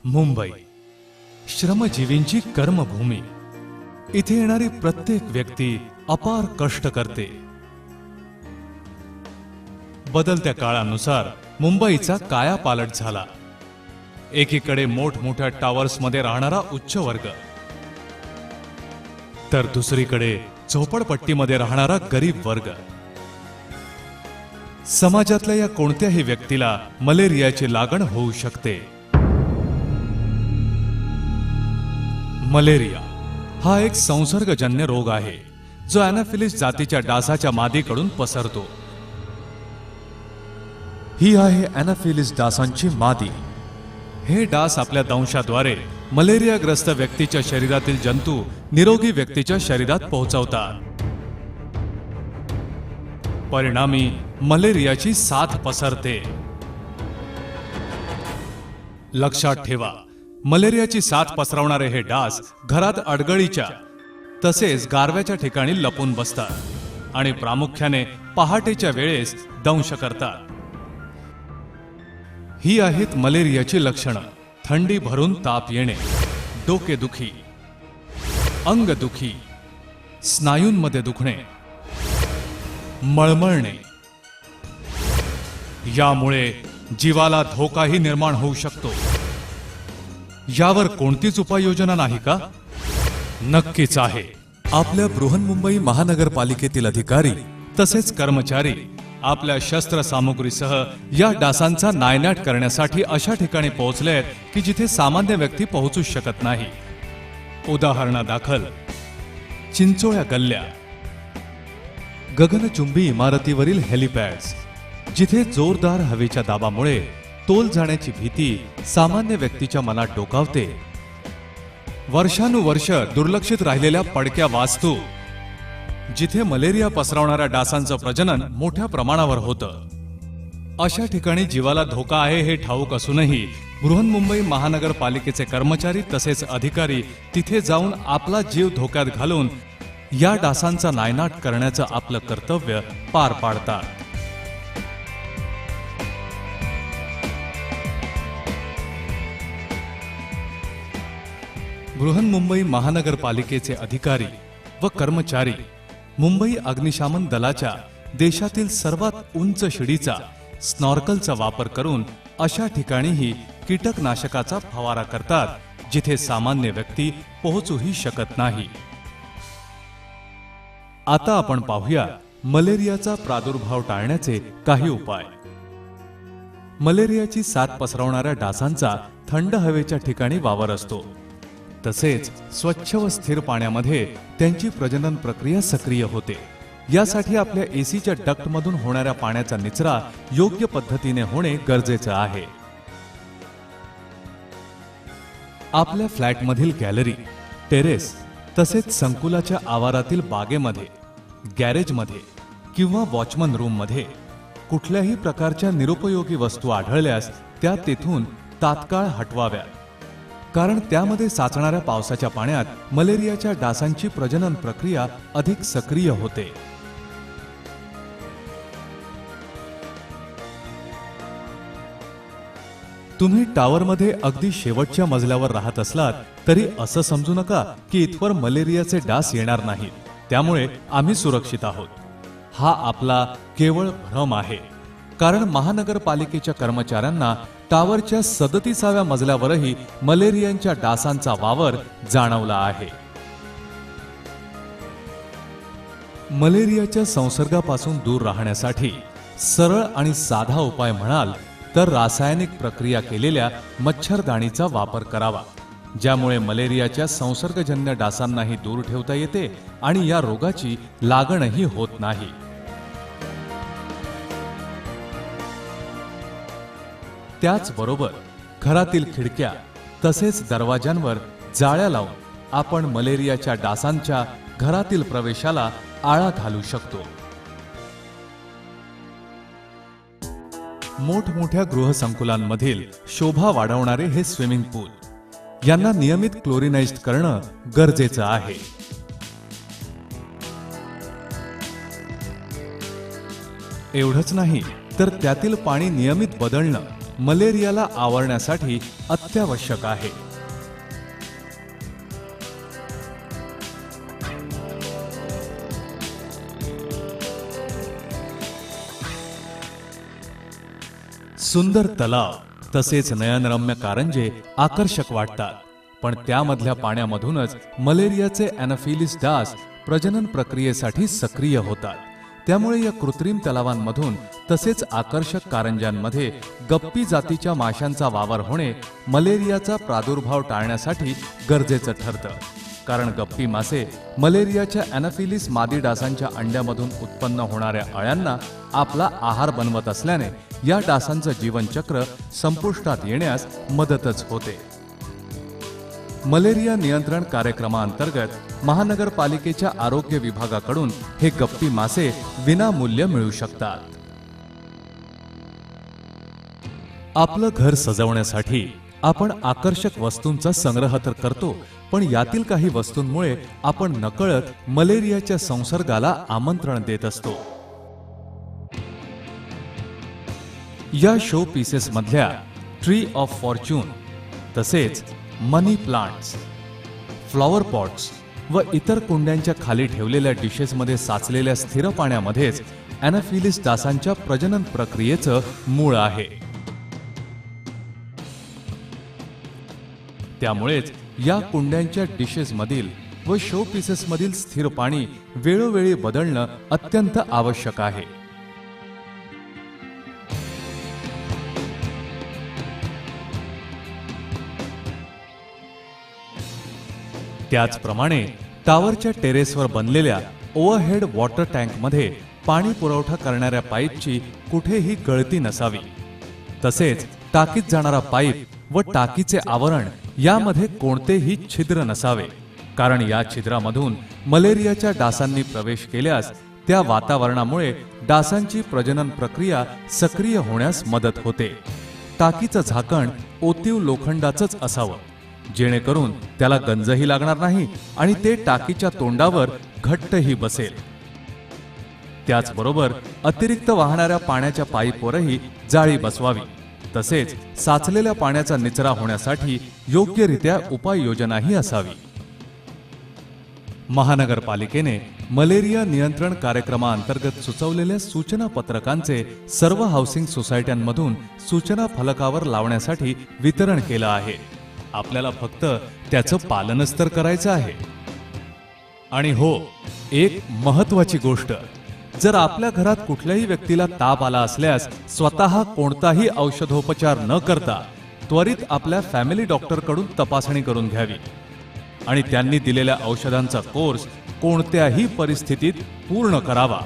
मुंबई श्रमजीवींची कर्मभूमी. इथे येणारी प्रत्येक व्यक्ती अपार कष्ट करते. बदलत्या काळानुसार मुंबईचा कायापालट झाला. एकीकडे मोठमोठ्या टावर्समध्ये राहणारा उच्च वर्ग, तर दुसरीकडे झोपडपट्टीमध्ये राहणारा गरीब वर्ग. समाजातल्या या कोणत्याही व्यक्तीला मलेरियाची लागण होऊ शकते. मलेरिया हा एक संसर्गजन्य रोग आहे जो अॅनाफिलिस जातीच्या डासाच्या मादीकडून पसरतो. ही आहे अॅनाफिलिस डासांची मादी. हे डास आपल्या दंशाद्वारे मलेरियाग्रस्त व्यक्तीच्या शरीरातील जंतू निरोगी व्यक्तीच्या शरीरात पोहोचवतात. परिणामी मलेरियाची साथ पसरते. लक्षात ठेवा, मलेरियाची साथ पसरवणारे हे डास घरात अडगळीच्या तसेच गारव्याच्या ठिकाणी लपून बसतात आणि प्रामुख्याने पहाटेच्या वेळेस दंश करतात. ही आहेत मलेरियाची लक्षणं. थंडी भरून ताप येणे, डोकेदुखी, अंगदुखी, स्नायूंमध्ये दुखणे, मळमळणे. यामुळे जीवाला धोकाही निर्माण होऊ शकतो. यावर कोणतीच उपाययोजना नाही का? नक्कीच आहे. आपल्या बृहन्मुंबई महानगरपालिकेतील अधिकारी तसेच कर्मचारी आपल्या शस्त्रसामुग्रीसह या डासांचा नायनाट करण्यासाठी अशा ठिकाणी पोहोचले आहेत की जिथे सामान्य व्यक्ती पोहोचू शकत नाही. उदाहरणादाखल चिंचोळ्या गल्ल्या, गगनचुंबी इमारतीवरील हेलिपॅड्स, जिथे जोरदार हवेच्या दाबामुळे तोल जाण्याची भीती सामान्य व्यक्तीच्या मनात डोकावते. वर्षानुवर्ष दुर्लक्षित राहिलेल्या पडक्या वास्तू, जिथे मलेरिया पसरवणाऱ्या डासांचं प्रजनन मोठ्या प्रमाणावर होतं. अशा ठिकाणी जीवाला धोका आहे हे ठाऊक असूनही बृहन्मुंबई महानगरपालिकेचे कर्मचारी तसेच अधिकारी तिथे जाऊन आपला जीव धोक्यात घालून या डासांचा नायनाट करण्याचं आपलं कर्तव्य पार पाडतात. बृहन्मुंबई महानगरपालिकेचे अधिकारी व कर्मचारी मुंबई अग्निशमन दलाच्या देशातील सर्वात उंच शिडीचा स्नॉर्कलचा वापर करून अशा ठिकाणीही कीटकनाशकाचा फवारा करतात जिथे सामान्य व्यक्ती पोहोचूही शकत नाही. आता आपण पाहूया मलेरियाचा प्रादुर्भाव टाळण्याचे काही उपाय. मलेरियाची साथ पसरवणाऱ्या डासांचा थंड हवेच्या ठिकाणी वावर असतो. तसेच स्वच्छ व स्थिर पाण्यामध्ये त्यांची प्रजनन प्रक्रिया सक्रिय होते. यासाठी आपल्या एसीच्या डक्टमधून होणाऱ्या पाण्याचा निचरा योग्य पद्धतीने होणे गरजेचे आहे. आपल्या फ्लॅटमधील गॅलरी, टेरेस तसेच संकुलाच्या आवारातील बागेमध्ये, गॅरेजमध्ये किंवा वॉचमन रूममध्ये कुठल्याही प्रकारच्या निरुपयोगी वस्तू आढळल्यास त्या तेथून तात्काळ हटवाव्यात. कारण त्यामध्ये साचणाऱ्या पावसाच्या पाण्यात मलेरियाच्या डासांची प्रजनन प्रक्रिया अधिक सक्रिय होते. तुम्ही टॉवरमध्ये अगदी शेवटच्या मजल्यावर राहत असलात तरी असं समजू नका की इथवर मलेरियाचे डास येणार नाहीत, त्यामुळे आम्ही सुरक्षित आहोत. हा आपला केवळ भ्रम आहे. कारण महानगरपालिकेच्या कर्मचाऱ्यांना टॉवरच्या 37व्या मजल्यावरही मलेरियाच्या डासांचा वावर जाणवला आहे. मलेरियाच्या संसर्गापासून दूर राहण्यासाठी सरळ आणि साधा उपाय म्हणाल तर रासायनिक प्रक्रिया केलेल्या मच्छरदाणीचा वापर करावा, ज्यामुळे मलेरियाच्या संसर्गजन्य डासांनाही दूर ठेवता येते आणि या रोगाची लागणही होत नाही. त्याचबरोबर घरातील खिडक्या तसेच दरवाजांवर जाळ्या लावून आपण मलेरियाच्या डासांच्या घरातील प्रवेशाला आळा घालू शकतो. मोठमोठ्या गृहसंकुलांमधील शोभा वाढवणारे हे स्विमिंग पूल यांना नियमित क्लोरिनाइज्ड करणं गरजेचं आहे. एवढंच नाही तर त्यातील पाणी नियमित बदलणं मलेरियाला आवरण्यासाठी अत्यावश्यक आहे. सुंदर तलाव तसेच नयनरम्य कारंजे आकर्षक वाटतात, पण त्यामधल्या पाण्यामधूनच मलेरियाचे अॅनाफिलीस डास प्रजनन प्रक्रियेसाठी सक्रिय होतात. त्यामुळे या कृत्रिम तलावांमधून तसेच आकर्षक कारंजांमध्ये गप्पी जातीच्या माशांचा वावर होणे मलेरियाचा प्रादुर्भाव टाळण्यासाठी गरजेचं ठरतं. कारण गप्पी मासे मलेरियाच्या अॅनाफिलीस मादी डासांच्या अंड्यामधून उत्पन्न होणाऱ्या अळ्यांना आपला आहार बनवत असल्याने या डासांचं जीवनचक्र संपुष्टात येण्यास मदतच होते. मलेरिया नियंत्रण कार्यक्रमाअंतर्गत महानगरपालिकेच्या आरोग्य विभागाकडून हे गप्पी मासे विनामूल्य मिळू शकतात. आपलं घर सजवण्यासाठी आपण आकर्षक वस्तूंचा संग्रह तर करतो, पण यातील काही वस्तूंमुळे आपण नकळत मलेरियाच्या संसर्गाला आमंत्रण देत असतो. या शो पीसेस मधल्या ट्री ऑफ फॉर्च्यून तसेच मनी प्लांट्स, फ्लॉवर पॉट्स व इतर कुंड्यांच्या खाली ठेवलेल्या डिशेसमध्ये साचलेल्या स्थिर पाण्यामध्येच अॅनाफिलीस डासांच्या प्रजनन प्रक्रियेचं मूळ आहे. त्यामुळेच या कुंड्यांच्या डिशेस मधील व शो पीसेस मधील स्थिर पाणी वेळोवेळी बदलणं अत्यंत आवश्यक आहे. त्याचप्रमाणे टावरच्या टेरेसवर बनलेल्या ओव्हरहेड वॉटर टँकमध्ये पाणी पुरवठा करणाऱ्या पाईपची कुठेही गळती नसावी. तसेच टाकीत जाणारा पाईप व टाकीचे आवरण यामध्ये कोणतेही छिद्र नसावे, कारण या छिद्रामधून मलेरियाच्या डासांनी प्रवेश केल्यास त्या वातावरणामुळे डासांची प्रजनन प्रक्रिया सक्रिय होण्यास मदत होते. टाकीचं झाकण ओतीव लोखंडाचंच असावं, जेणेकरून त्याला गंजही लागणार नाही आणि ते टाकीच्या तोंडावर घट्टही बसेल. त्याचबरोबर अतिरिक्त वाहणाऱ्या पाण्याच्या पाईपवरही जाळी बसवावी. तसेच साचलेल्या पाण्याचा निचरा होण्यासाठी योग्यरित्या उपाययोजनाही असावी. महानगरपालिकेने मलेरिया नियंत्रण कार्यक्रमाअंतर्गत सुचवलेल्या सूचना पत्रकांचे सर्व हाऊसिंग सोसायट्यांमधून सूचना फलकावर लावण्यासाठी वितरण केलं आहे. आपल्याला फक्त त्याचं पालनच तर करायचं आहे. आणि हो, एक महत्वाची गोष्ट, जर आपल्या घरात कुठल्याही व्यक्तीला ताप आला असल्यास स्वतः कोणताही औषधोपचार न करता त्वरित आपल्या फॅमिली डॉक्टरकडून तपासणी करून घ्यावी आणि त्यांनी दिलेल्या औषधांचा कोर्स कोणत्याही परिस्थितीत पूर्ण करावा.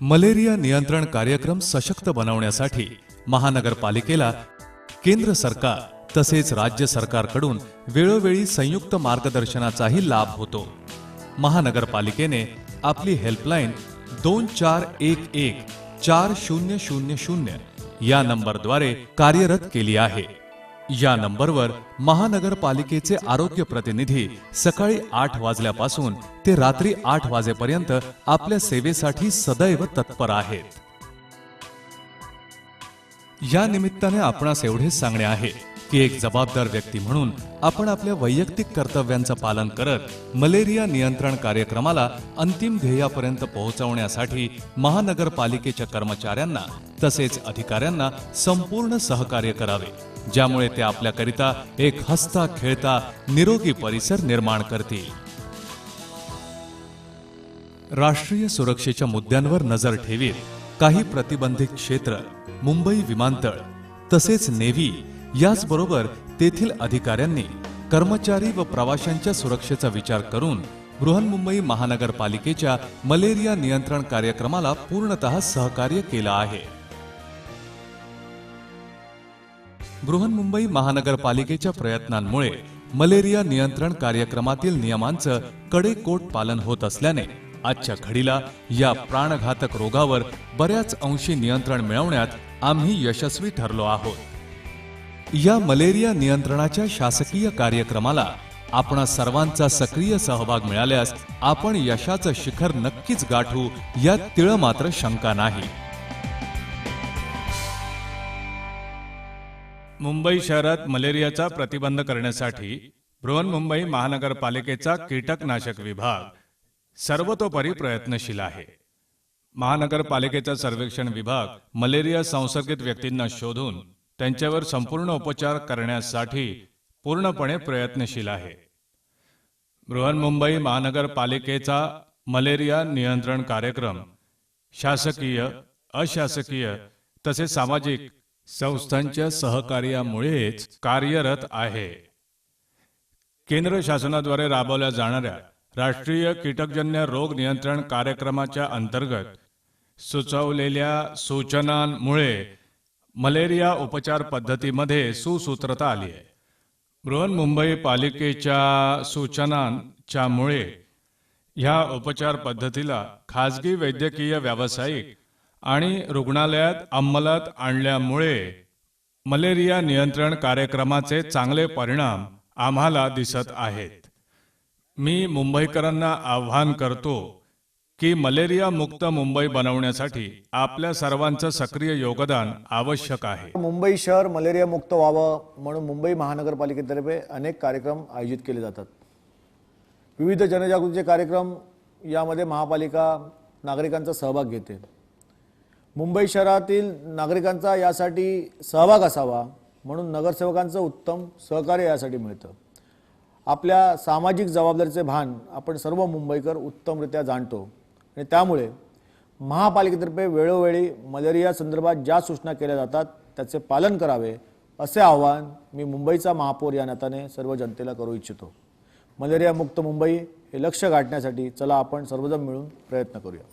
मलेरिया नियंत्रण कार्यक्रम सशक्त बनवण्यासाठी महानगरपालिकेला केंद्र सरकार तसेच राज्य सरकारकडून वेळोवेळी संयुक्त मार्गदर्शनाचाही लाभ होतो. महानगरपालिकेने आपली हेल्पलाईन 24114000 या नंबरद्वारे कार्यरत केली आहे. या नंबरवर महानगरपालिकेचे आरोग्य प्रतिनिधी सकाळी 8 वाजल्यापासून ते रात्री 8 वाजेपर्यंत आपल्या सेवेसाठी सदैव तत्पर आहेत. या निमित्ताने आपणास एवढेच सांगणे आहे की एक जबाबदार व्यक्ती म्हणून आपण आपल्या वैयक्तिक कर्तव्यांचं पालन करत मलेरिया नियंत्रण कार्यक्रमाला अंतिम ध्येयापर्यंत पोहोचवण्यासाठी महानगरपालिकेच्या कर्मचाऱ्यांना तसेच अधिकाऱ्यांना संपूर्ण सहकार्य करावे, ज्यामुळे ते आपल्याकरिता एक हसता खेळता निरोगी परिसर निर्माण करतील. राष्ट्रीय सुरक्षेच्या मुद्द्यांवर नजर ठेवीत काही प्रतिबंधित क्षेत्र, मुंबई विमानतळ तसेच नेव्ही याचबरोबर तेथील अधिकाऱ्यांनी कर्मचारी व प्रवाशांच्या सुरक्षेचा विचार करून बृहन्मुंबई महानगरपालिकेच्या मलेरिया नियंत्रण कार्यक्रमाला पूर्णतः सहकार्य केलं आहे. बृहन्मुंबई महानगरपालिकेच्या प्रयत्नांमुळे मलेरिया नियंत्रण कार्यक्रमातील नियमांचं कडेकोट पालन होत असल्याने आजच्या घडीला या प्राणघातक रोगावर बऱ्याच अंशी नियंत्रण मिळवण्यात आम्ही यशस्वी ठरलो आहोत. या मलेरिया नियंत्रणाच्या शासकीय कार्यक्रमाला आपणा सर्वांचा सक्रिय सहभाग मिळाल्यास आपण यशाचं शिखर नक्कीच गाठू यात तिळ मात्र शंका नाही. मुंबई शहरात मलेरियाचा प्रतिबंध करण्यासाठी बृहन्मुंबई महानगरपालिकेचा कीटकनाशक विभाग सर्वतोपरी प्रयत्नशील आहे. महानगरपालिकेचा सर्वेक्षण विभाग मलेरिया संसर्गित व्यक्तींना शोधून त्यांच्यावर संपूर्ण उपचार करण्यासाठी पूर्णपणे प्रयत्नशील आहे. बृहन्मुंबई महानगरपालिकेचा मलेरिया नियंत्रण कार्यक्रम शासकीय, अशासकीय तसेच सामाजिक संस्थांच्या सहकार्यामुळेच कार्यरत आहे. केंद्र शासनाद्वारे राबवल्या जाणाऱ्या राष्ट्रीय कीटकजन्य रोग नियंत्रण कार्यक्रमाच्या अंतर्गत सुचवलेल्या सूचनांमुळे मलेरिया उपचार पद्धतीमध्ये सुसूत्रता आली आहे. बृहन्मुंबई पालिकेच्या सूचनांच्यामुळे ह्या उपचार पद्धतीला खाजगी वैद्यकीय व्यावसायिक आणि रुग्णालयात अंमलात आणल्यामुळे मलेरिया नियंत्रण कार्यक्रमाचे चांगले परिणाम आम्हाला दिसत आहेत. मी मुंबईकरांना आवाहन करतो की मलेरिया मुक्त मुंबई बनवण्यासाठी आपल्या सर्वांचं सक्रिय योगदान आवश्यक आहे. मुंबई शहर मलेरिया मुक्त व्हावं म्हणून मुंबई महानगरपालिकेतर्फे अनेक कार्यक्रम आयोजित केले जातात. विविध जनजागृतीचे कार्यक्रम यामध्ये महापालिका नागरिकांचा सहभाग घेते. मुंबई शहरातील नागरिकांचा यासाठी सहभाग असावा म्हणून नगरसेवकांचं उत्तम सहकार्य यासाठी मिळतं. आपल्या सामाजिक जबाबदारीचे भान आपण सर्व मुंबईकर उत्तमरित्या जाणतो आणि त्यामुळे महापालिकेतर्फे वेळोवेळी मलेरिया संदर्भात ज्या सूचना केल्या जातात त्याचे पालन करावे असे आवाहन मी मुंबईचा महापौर या नात्याने सर्व जनतेला करू इच्छितो. मलेरिया मुक्त मुंबई हे लक्ष्य गाठण्यासाठी चला आपण सर्वजण मिळून प्रयत्न करूया.